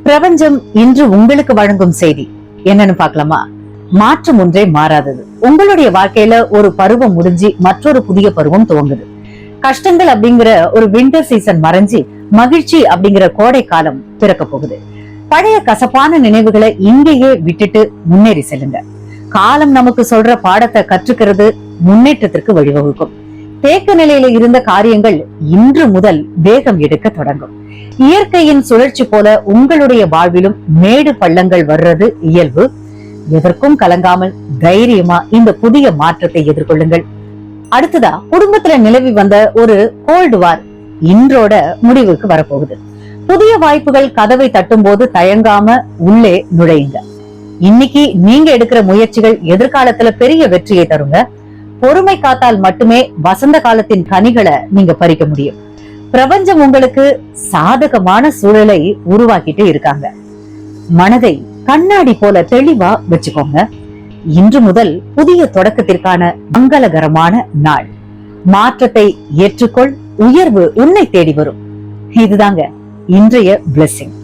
பிரபஞ்சம் இன்று உங்களுக்கு வழங்கும் செய்தி என்னன்னு பார்க்கலாமா? மாற்றம் ஒன்றே மாறாதது. உங்களுடைய வாழ்க்கையில ஒரு பருவம் முடிஞ்சு மற்றொரு புதிய பருவம் துவங்குது. கஷ்டங்கள் அப்படிங்கிற ஒரு விண்டர் சீசன் மறைஞ்சு மகிழ்ச்சி அப்படிங்கிற கோடை காலம் பிறக்க போகுது. பழைய கசப்பான நினைவுகளை இங்கேயே விட்டுட்டு முன்னேறி செல்லுங்க. காலம் நமக்கு சொல்ற பாடத்தை கற்றுக்கிறது முன்னேற்றத்திற்கு வழிவகுக்கும். தேக்க நிலையில இருந்த காரியங்கள் இன்று முதல் வேகம் எடுக்க தொடங்கும். இயற்கையின் சுழற்சி போல உங்களுடைய வாழ்விலும் மேடு பள்ளங்கள் வர்றது இயல்பு. எதற்கும் கலங்காமல் தைரியமா இந்த புதிய மாற்றத்தை எதிர்கொள்ளுங்கள். அடுத்ததா, குடும்பத்துல நிலவி வந்த ஒரு கோல்டு வார் இன்றோட முடிவுக்கு வரப்போகுது. புதிய வாய்ப்புகள் கதவை தட்டும் போது தயங்காம உள்ளே நுழையுங்க. இன்னைக்கு நீங்க எடுக்கிற முயற்சிகள் எதிர்காலத்துல பெரிய வெற்றியை தருங்க. பொறுமை காத்தால் மட்டுமே வசந்த காலத்தின் கனிகளை நீங்க பறிக்க முடியும். பிரபஞ்சம் உங்களுக்கு சாதகமான சூழலை உருவாக்கிட்டு இருக்காங்க. மனதை கண்ணாடி போல தெளிவா வச்சுக்கோங்க. இன்று முதல் புதிய தொடக்கத்திற்கான மங்களகரமான நாள். மாற்றத்தை ஏற்றுக்கொள், உயர்வு உன்னை தேடி வரும். இதுதாங்க இன்றைய பிளெஸிங்.